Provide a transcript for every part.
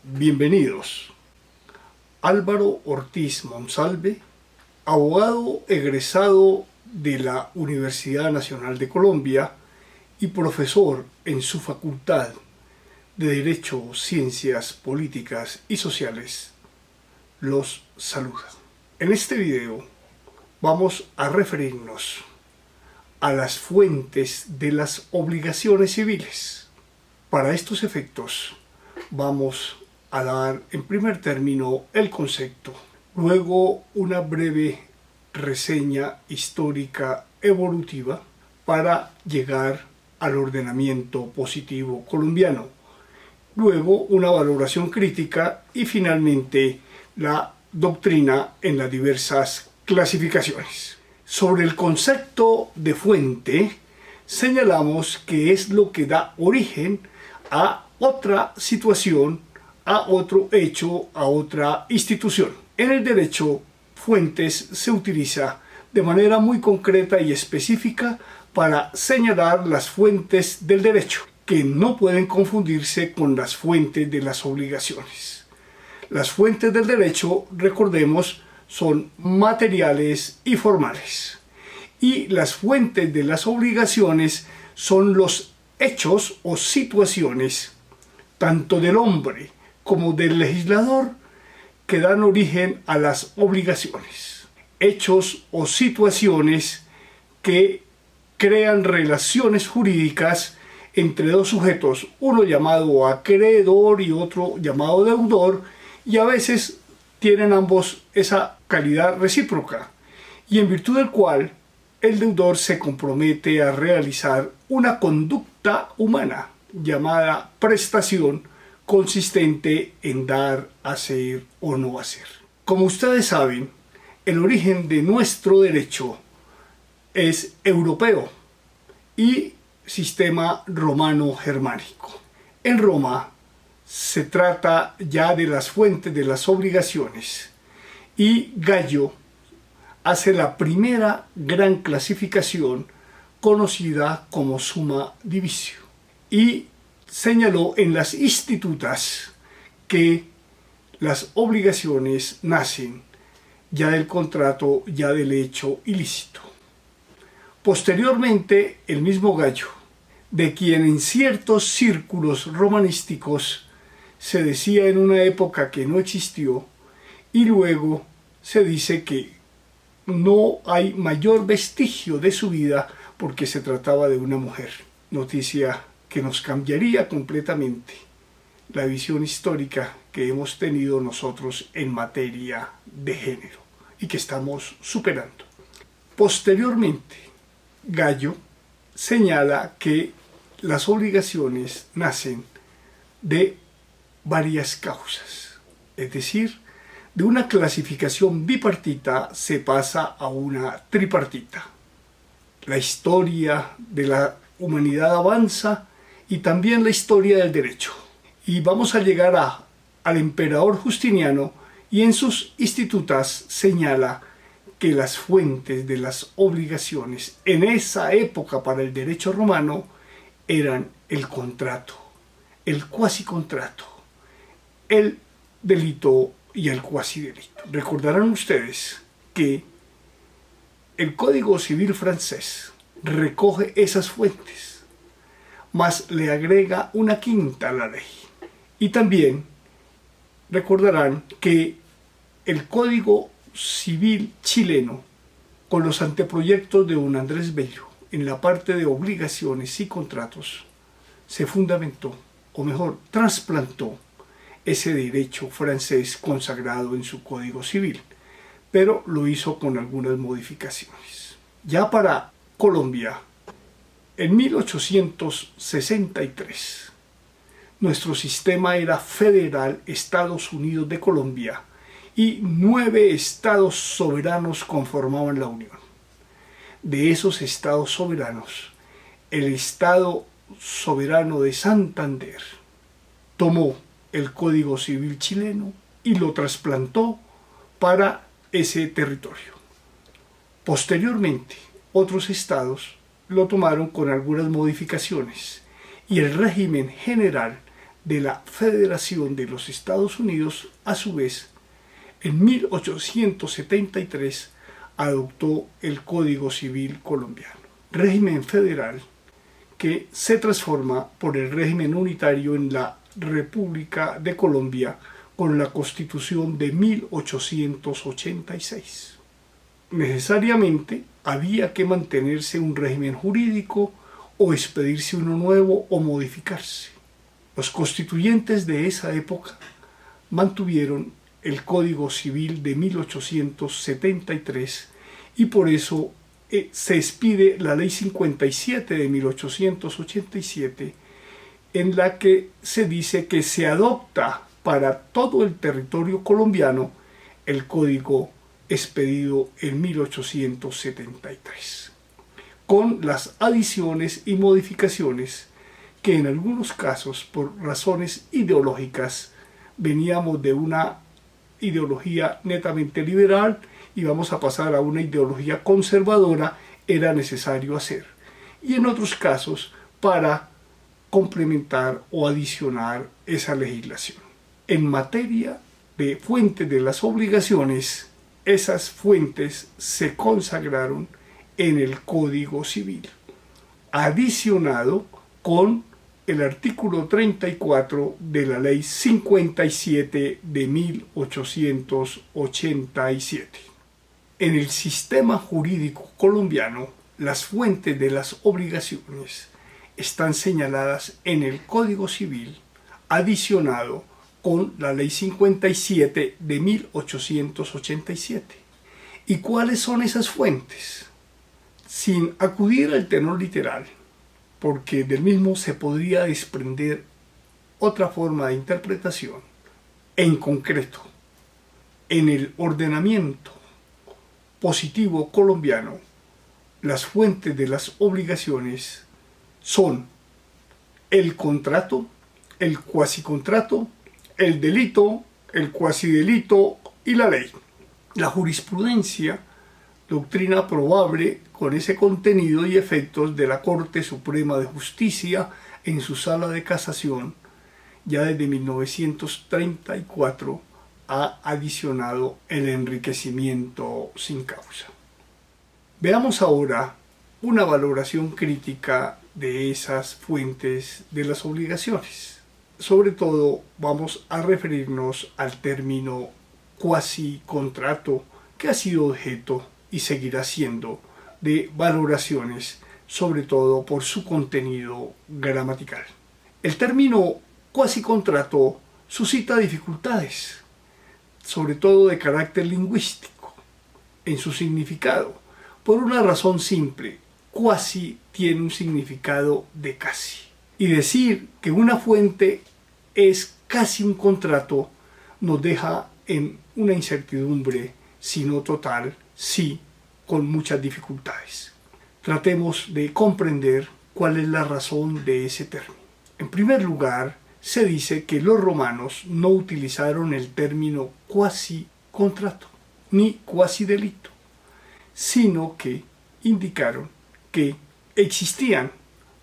Bienvenidos. Álvaro Ortiz Monsalve, abogado egresado de la Universidad Nacional de Colombia y profesor en su Facultad de Derecho, Ciencias Políticas y Sociales, los saluda. En este video vamos a referirnos a las fuentes de las obligaciones civiles. Para estos efectos vamos a dar en primer término el concepto, luego una breve reseña histórica evolutiva para llegar al ordenamiento positivo colombiano, luego una valoración crítica y finalmente la doctrina en las diversas clasificaciones. Sobre el concepto de fuente, señalamos que es lo que da origen a otra situación, a otro hecho, a otra institución. En el derecho, fuentes se utiliza de manera muy concreta y específica para señalar las fuentes del derecho, que no pueden confundirse con las fuentes de las obligaciones. Las fuentes del derecho, recordemos, son materiales y formales. Y las fuentes de las obligaciones son los hechos o situaciones, tanto del hombre como del legislador, que dan origen a las obligaciones. Hechos o situaciones que crean relaciones jurídicas entre dos sujetos, uno llamado acreedor y otro llamado deudor, y a veces tienen ambos esa calidad recíproca, y en virtud del cual el deudor se compromete a realizar una conducta humana llamada prestación, consistente en dar, hacer o no hacer. Como ustedes saben, el origen de nuestro derecho es europeo y sistema romano-germánico. En Roma se trata ya de las fuentes de las obligaciones y Gallo hace la primera gran clasificación conocida como summa divisio y señaló en las institutas que las obligaciones nacen ya del contrato, ya del hecho ilícito. Posteriormente, el mismo Gallo, de quien en ciertos círculos romanísticos se decía en una época que no existió, y luego se dice que no hay mayor vestigio de su vida porque se trataba de una mujer. Noticia que nos cambiaría completamente la visión histórica que hemos tenido nosotros en materia de género y que estamos superando. Posteriormente, Gallo señala que las obligaciones nacen de varias causas, es decir, de una clasificación bipartita se pasa a una tripartita. La historia de la humanidad avanza y también la historia del derecho. Y vamos a llegar al emperador Justiniano, y en sus institutas señala que las fuentes de las obligaciones en esa época para el derecho romano eran el contrato, el cuasicontrato, el delito y el cuasidelito. Recordarán ustedes que el Código Civil francés recoge esas fuentes, mas le agrega una quinta a la ley. Y también recordarán que el Código Civil chileno, con los anteproyectos de don Andrés Bello, en la parte de obligaciones y contratos, se fundamentó, o mejor, trasplantó ese derecho francés consagrado en su Código Civil, pero lo hizo con algunas modificaciones. Ya para Colombia, en 1863, nuestro sistema era federal, Estados Unidos de Colombia, y 9 estados soberanos conformaban la Unión. De esos estados soberanos, el Estado soberano de Santander tomó el Código Civil chileno y lo trasplantó para ese territorio. Posteriormente, otros estados lo tomaron con algunas modificaciones y el régimen general de la Federación de los Estados Unidos, a su vez, en 1873 adoptó el Código Civil colombiano, régimen federal que se transforma por el régimen unitario en la República de Colombia con la Constitución de 1886. Necesariamente había que mantenerse un régimen jurídico o expedirse uno nuevo o modificarse. Los constituyentes de esa época mantuvieron el Código Civil de 1873 y por eso se expide la Ley 57 de 1887, en la que se dice que se adopta para todo el territorio colombiano el Código expedido en 1873, con las adiciones y modificaciones que en algunos casos, por razones ideológicas, veníamos de una ideología netamente liberal y vamos a pasar a una ideología conservadora, era necesario hacer. Y en otros casos, para complementar o adicionar esa legislación. En materia de fuentes de las obligaciones, esas fuentes se consagraron en el Código Civil, adicionado con el artículo 34 de la Ley 57 de 1887. En el sistema jurídico colombiano, las fuentes de las obligaciones están señaladas en el Código Civil, adicionado con la Ley 57 de 1887. ¿Y cuáles son esas fuentes? Sin acudir al tenor literal, porque del mismo se podría desprender otra forma de interpretación, en concreto, en el ordenamiento positivo colombiano, las fuentes de las obligaciones son el contrato, el cuasicontrato, el delito, el cuasidelito y la ley. La jurisprudencia, doctrina probable con ese contenido y efectos de la Corte Suprema de Justicia en su sala de casación, ya desde 1934 ha adicionado el enriquecimiento sin causa. Veamos ahora una valoración crítica de esas fuentes de las obligaciones. Sobre todo vamos a referirnos al término cuasicontrato, que ha sido objeto y seguirá siendo de valoraciones, sobre todo por su contenido gramatical. El término cuasicontrato suscita dificultades, sobre todo de carácter lingüístico, en su significado, por una razón simple: cuasi tiene un significado de casi. Y decir que una fuente es casi un contrato nos deja en una incertidumbre, si no total, sí con muchas dificultades. Tratemos de comprender cuál es la razón de ese término. En primer lugar, se dice que los romanos no utilizaron el término cuasi contrato ni cuasi delito, sino que indicaron que existían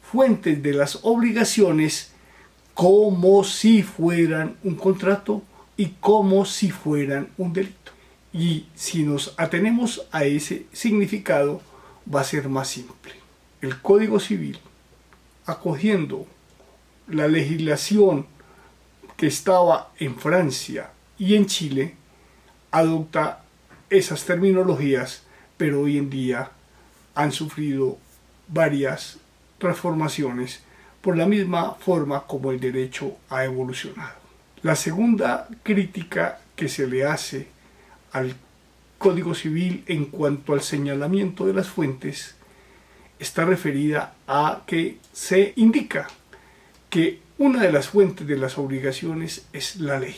fuentes de las obligaciones como si fueran un contrato y como si fueran un delito. Y si nos atenemos a ese significado, va a ser más simple. El Código Civil, acogiendo la legislación que estaba en Francia y en Chile, adopta esas terminologías, pero hoy en día han sufrido varias transformaciones por la misma forma como el derecho ha evolucionado. La segunda crítica que se le hace al Código Civil en cuanto al señalamiento de las fuentes está referida a que se indica que una de las fuentes de las obligaciones es la ley.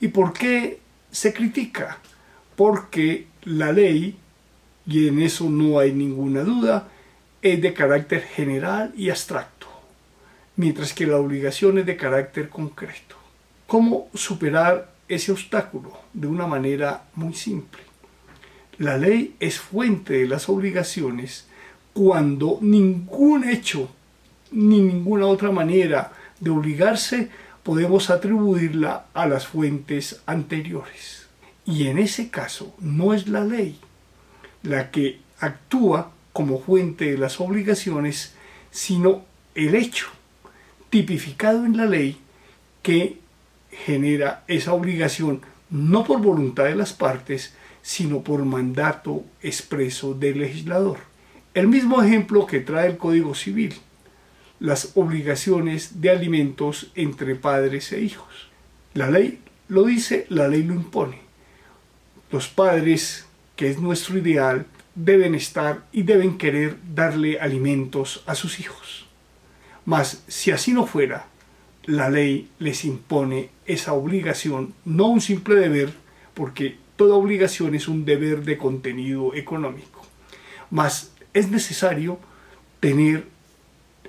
¿Y por qué se critica? Porque la ley, y en eso no hay ninguna duda, es de carácter general y abstracto, mientras que la obligación es de carácter concreto. ¿Cómo superar ese obstáculo? De una manera muy simple. La ley es fuente de las obligaciones cuando ningún hecho ni ninguna otra manera de obligarse podemos atribuirla a las fuentes anteriores. Y en ese caso no es la ley la que actúa como fuente de las obligaciones, sino el hecho tipificado en la ley que genera esa obligación no por voluntad de las partes, sino por mandato expreso del legislador. El mismo ejemplo que trae el Código Civil, las obligaciones de alimentos entre padres e hijos. La ley lo dice, la ley lo impone. Los padres, que es nuestro ideal, deben estar y deben querer darle alimentos a sus hijos. Mas si así no fuera, la ley les impone esa obligación, no un simple deber, porque toda obligación es un deber de contenido económico. Mas es necesario tener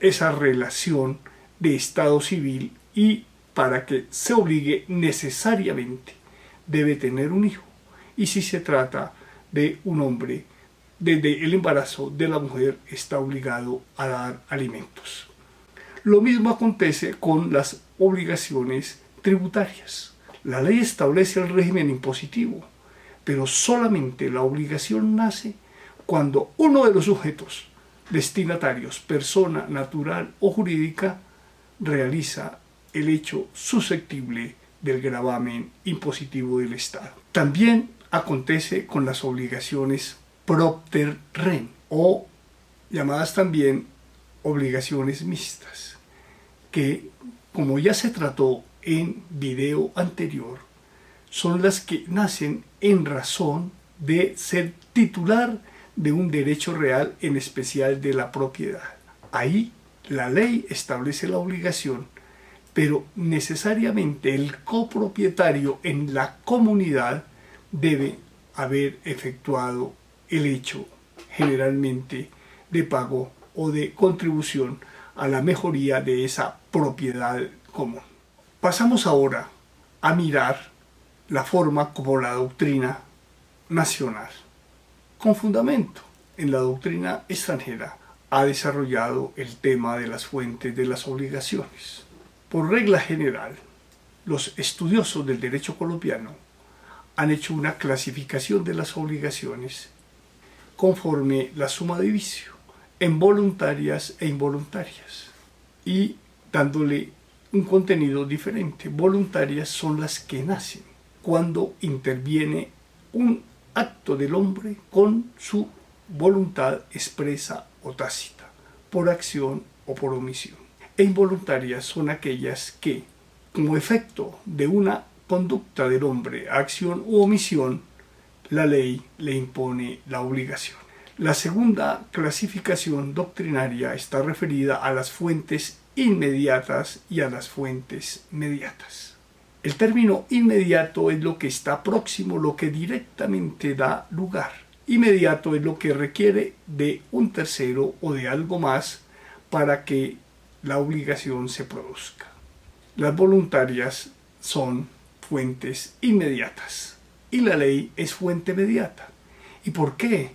esa relación de estado civil y para que se obligue necesariamente debe tener un hijo. Y si se trata de un hombre, desde el embarazo de la mujer está obligado a dar alimentos. Lo mismo acontece con las obligaciones tributarias. La ley establece el régimen impositivo, pero solamente la obligación nace cuando uno de los sujetos destinatarios, persona natural o jurídica, realiza el hecho susceptible del gravamen impositivo del Estado. También acontece con las obligaciones propter rem o llamadas también obligaciones mixtas, que, como ya se trató en video anterior, son las que nacen en razón de ser titular de un derecho real, en especial de la propiedad. Ahí la ley establece la obligación, pero necesariamente el copropietario en la comunidad debe haber efectuado el hecho, generalmente de pago o de contribución a la mejoría de esa propiedad común. Pasamos ahora a mirar la forma como la doctrina nacional, con fundamento en la doctrina extranjera, ha desarrollado el tema de las fuentes de las obligaciones. Por regla general, los estudiosos del derecho colombiano han hecho una clasificación de las obligaciones conforme la suma divisio, en voluntarias e involuntarias, y dándole un contenido diferente. Voluntarias son las que nacen cuando interviene un acto del hombre con su voluntad expresa o tácita, por acción o por omisión. E involuntarias son aquellas que, como efecto de una conducta del hombre, acción u omisión, la ley le impone la obligación. La segunda clasificación doctrinaria está referida a las fuentes inmediatas y a las fuentes mediatas. El término inmediato es lo que está próximo, lo que directamente da lugar. Inmediato es lo que requiere de un tercero o de algo más para que la obligación se produzca. Las voluntarias son fuentes inmediatas y la ley es fuente mediata. ¿Y por qué?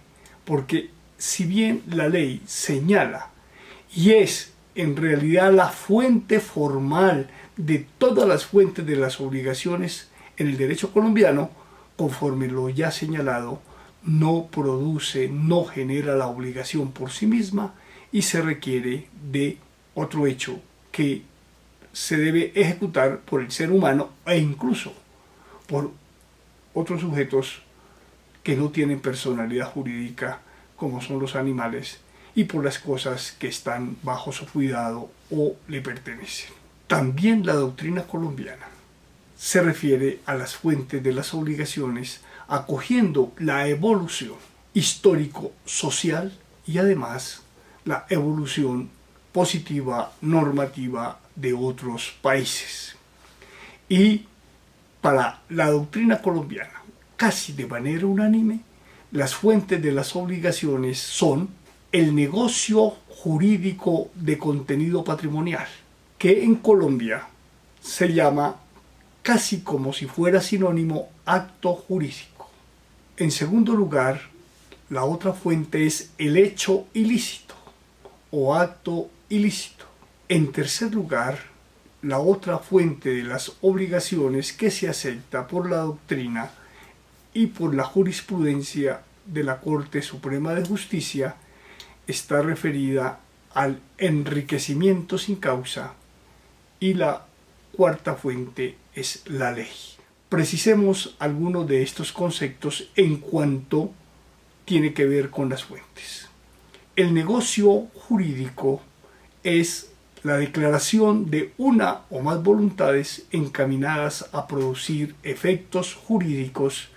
Porque si bien la ley señala y es en realidad la fuente formal de todas las fuentes de las obligaciones en el derecho colombiano, conforme lo ya señalado, no produce, no genera la obligación por sí misma y se requiere de otro hecho que se debe ejecutar por el ser humano e incluso por otros sujetos que no tienen personalidad jurídica, como son los animales, y por las cosas que están bajo su cuidado o le pertenecen. También la doctrina colombiana se refiere a las fuentes de las obligaciones acogiendo la evolución histórico-social y además la evolución positiva normativa de otros países. Y para la doctrina colombiana, casi de manera unánime, las fuentes de las obligaciones son el negocio jurídico de contenido patrimonial, que en Colombia se llama casi como si fuera sinónimo acto jurídico. En segundo lugar, la otra fuente es el hecho ilícito o acto ilícito. En tercer lugar, la otra fuente de las obligaciones que se acepta por la doctrina y por la jurisprudencia de la Corte Suprema de Justicia está referida al enriquecimiento sin causa, y la cuarta fuente es la ley. Precisemos algunos de estos conceptos en cuanto tiene que ver con las fuentes. El negocio jurídico es la declaración de una o más voluntades encaminadas a producir efectos jurídicos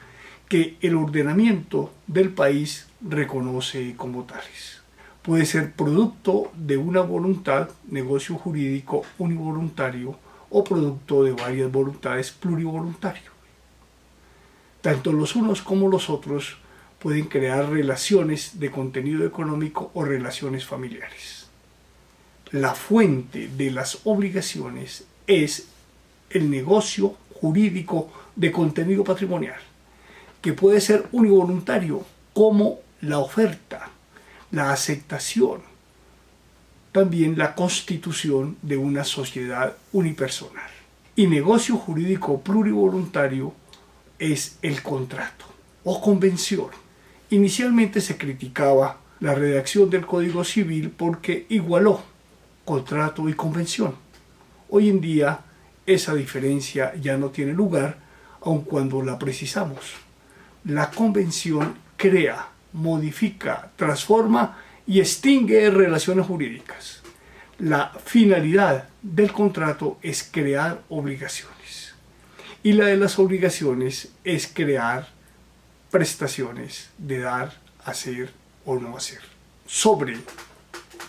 que el ordenamiento del país reconoce como tales. Puede ser producto de una voluntad, negocio jurídico univoluntario, o producto de varias voluntades, plurivoluntario. Tanto los unos como los otros pueden crear relaciones de contenido económico o relaciones familiares. La fuente de las obligaciones es el negocio jurídico de contenido patrimonial, que puede ser univoluntario, como la oferta, la aceptación, también la constitución de una sociedad unipersonal. Y negocio jurídico plurivoluntario es el contrato o convención. Inicialmente se criticaba la redacción del Código Civil porque igualó contrato y convención. Hoy en día esa diferencia ya no tiene lugar, aun cuando la precisamos. La convención crea, modifica, transforma y extingue relaciones jurídicas. La finalidad del contrato es crear obligaciones, y la de las obligaciones es crear prestaciones de dar, hacer o no hacer. Sobre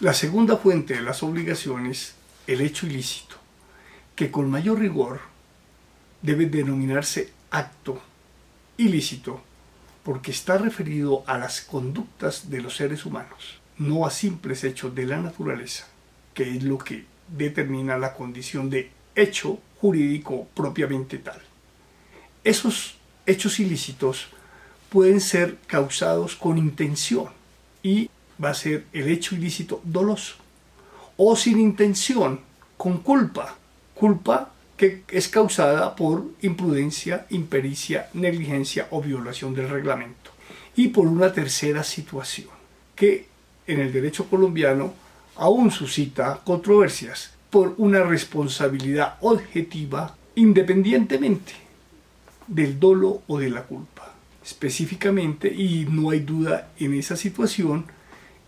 la segunda fuente de las obligaciones, el hecho ilícito, que con mayor rigor debe denominarse acto ilícito, porque está referido a las conductas de los seres humanos, no a simples hechos de la naturaleza, que es lo que determina la condición de hecho jurídico propiamente tal. Esos hechos ilícitos pueden ser causados con intención, y va a ser el hecho ilícito doloso, o sin intención, con culpa que es causada por imprudencia, impericia, negligencia o violación del reglamento. Y por una tercera situación, que en el derecho colombiano aún suscita controversias, por una responsabilidad objetiva independientemente del dolo o de la culpa. Específicamente, y no hay duda en esa situación,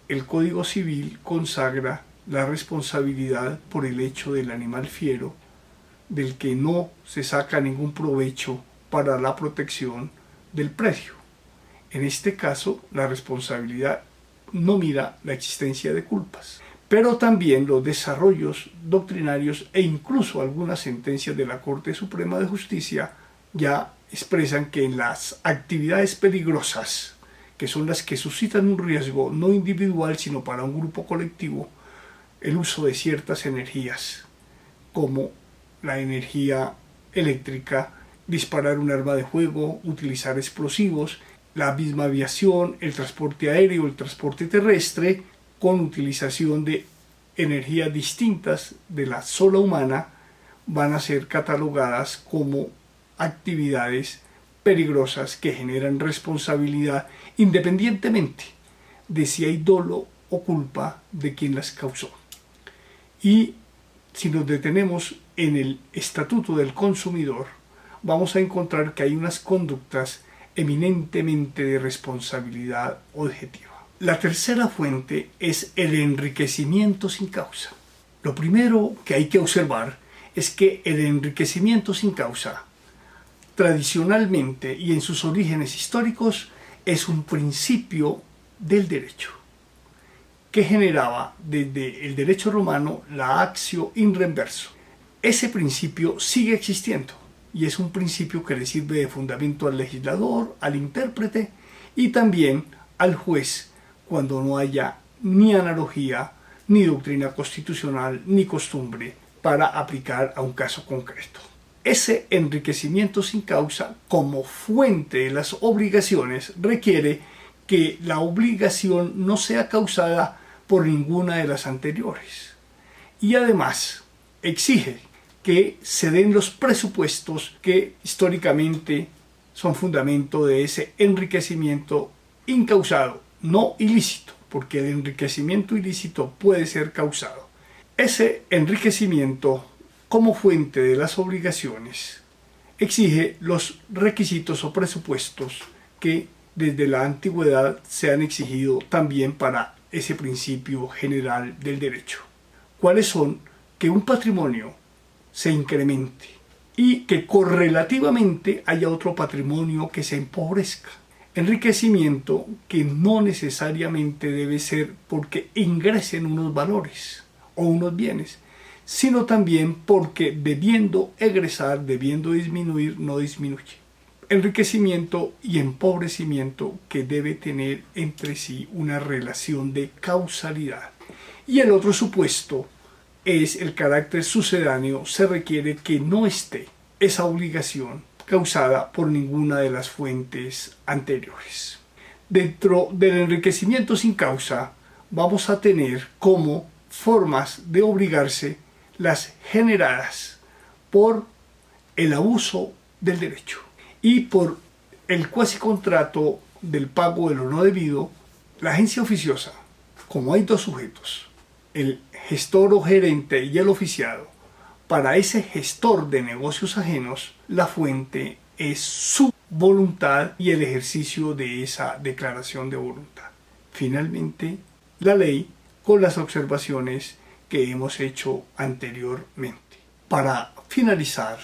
el Código Civil consagra la responsabilidad por el hecho del animal fiero, del que no se saca ningún provecho para la protección del predio. En este caso, la responsabilidad no mira la existencia de culpas, pero también los desarrollos doctrinarios e incluso algunas sentencias de la Corte Suprema de Justicia ya expresan que en las actividades peligrosas, que son las que suscitan un riesgo no individual sino para un grupo colectivo, el uso de ciertas energías, como la energía eléctrica, disparar un arma de fuego, utilizar explosivos, la misma aviación, el transporte aéreo, el transporte terrestre, con utilización de energías distintas de la sola humana, van a ser catalogadas como actividades peligrosas que generan responsabilidad independientemente de si hay dolo o culpa de quien las causó. Y si nos detenemos en el Estatuto del Consumidor, vamos a encontrar que hay unas conductas eminentemente de responsabilidad objetiva. La tercera fuente es el enriquecimiento sin causa. Lo primero que hay que observar es que el enriquecimiento sin causa, tradicionalmente y en sus orígenes históricos, es un principio del derecho, que generaba desde el derecho romano la actio in reverso. Ese principio sigue existiendo y es un principio que le sirve de fundamento al legislador, al intérprete y también al juez cuando no haya ni analogía, ni doctrina constitucional, ni costumbre para aplicar a un caso concreto. Ese enriquecimiento sin causa como fuente de las obligaciones requiere que la obligación no sea causada por ninguna de las anteriores. Y además exige que se den los presupuestos que históricamente son fundamento de ese enriquecimiento incausado, no ilícito, porque el enriquecimiento ilícito puede ser causado. Ese enriquecimiento, como fuente de las obligaciones, exige los requisitos o presupuestos que desde la antigüedad se han exigido también para ese principio general del derecho. ¿Cuáles son? Que un patrimonio se incremente y que correlativamente haya otro patrimonio que se empobrezca. Enriquecimiento que no necesariamente debe ser porque ingresen unos valores o unos bienes, sino también porque debiendo egresar, debiendo disminuir, no disminuye. Enriquecimiento y empobrecimiento que debe tener entre sí una relación de causalidad. Y el otro supuesto es el carácter sucedáneo. Se requiere que no esté esa obligación causada por ninguna de las fuentes anteriores. Dentro del enriquecimiento sin causa vamos a tener como formas de obligarse las generadas por el abuso del derecho y por el cuasicontrato del pago de lo no debido. La agencia oficiosa, como hay dos sujetos, el gestor o gerente y el oficiado, para ese gestor de negocios ajenos, la fuente es su voluntad y el ejercicio de esa declaración de voluntad. Finalmente, la ley con las observaciones que hemos hecho anteriormente. Para finalizar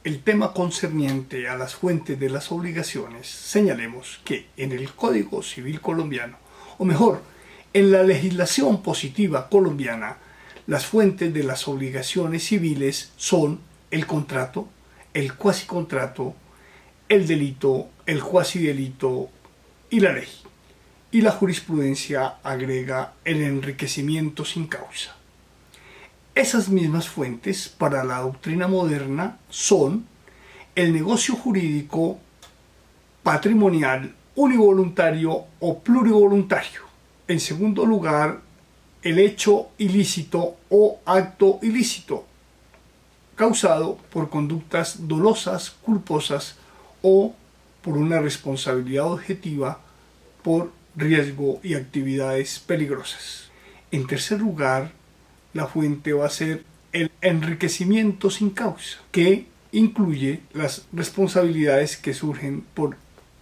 el tema concerniente a las fuentes de las obligaciones, señalemos que en el Código Civil colombiano, o mejor, en la legislación positiva colombiana, las fuentes de las obligaciones civiles son el contrato, el cuasicontrato, el delito, el cuasidelito y la ley. Y la jurisprudencia agrega el enriquecimiento sin causa. Esas mismas fuentes para la doctrina moderna son el negocio jurídico patrimonial univoluntario o plurivoluntario. En segundo lugar, el hecho ilícito o acto ilícito causado por conductas dolosas, culposas o por una responsabilidad objetiva por riesgo y actividades peligrosas. En tercer lugar, la fuente va a ser el enriquecimiento sin causa, que incluye las responsabilidades que surgen por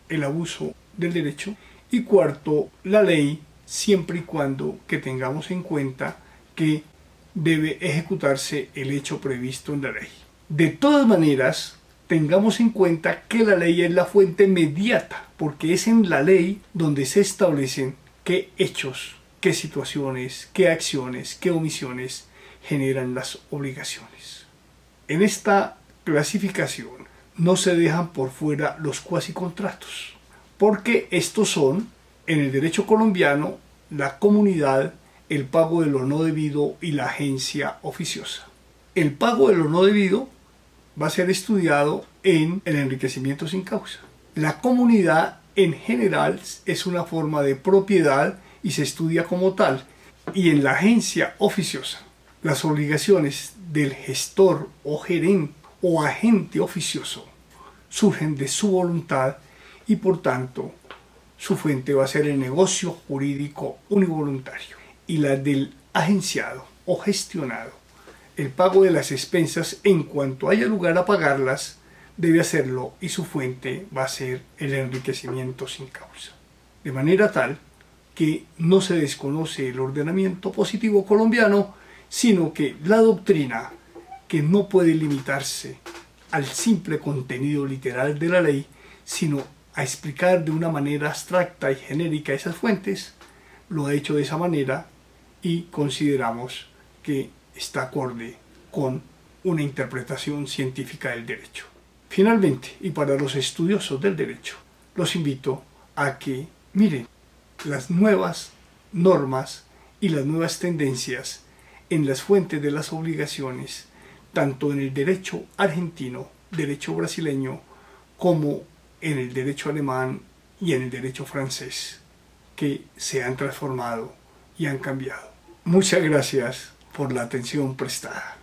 el abuso del derecho. Y cuarto, la ley, siempre y cuando que tengamos en cuenta que debe ejecutarse el hecho previsto en la ley. De todas maneras, tengamos en cuenta que la ley es la fuente mediata, porque es en la ley donde se establecen qué hechos, qué situaciones, qué acciones, qué omisiones generan las obligaciones. En esta clasificación no se dejan por fuera los cuasicontratos, porque estos son, en el derecho colombiano, la comunidad, el pago de lo no debido y la agencia oficiosa. El pago de lo no debido va a ser estudiado en el enriquecimiento sin causa. La comunidad en general es una forma de propiedad y se estudia como tal. Y en la agencia oficiosa, las obligaciones del gestor o gerente o agente oficioso surgen de su voluntad y por tanto su fuente va a ser el negocio jurídico univoluntario. Y la del agenciado o gestionado, el pago de las expensas en cuanto haya lugar a pagarlas, debe hacerlo y su fuente va a ser el enriquecimiento sin causa. De manera tal que no se desconoce el ordenamiento positivo colombiano, sino que la doctrina, que no puede limitarse al simple contenido literal de la ley, sino a explicar de una manera abstracta y genérica esas fuentes, lo ha hecho de esa manera y consideramos que está acorde con una interpretación científica del derecho. Finalmente, y para los estudiosos del derecho, los invito a que miren las nuevas normas y las nuevas tendencias en las fuentes de las obligaciones, tanto en el derecho argentino, derecho brasileño, como en el derecho alemán y en el derecho francés, que se han transformado y han cambiado. Muchas gracias por la atención prestada.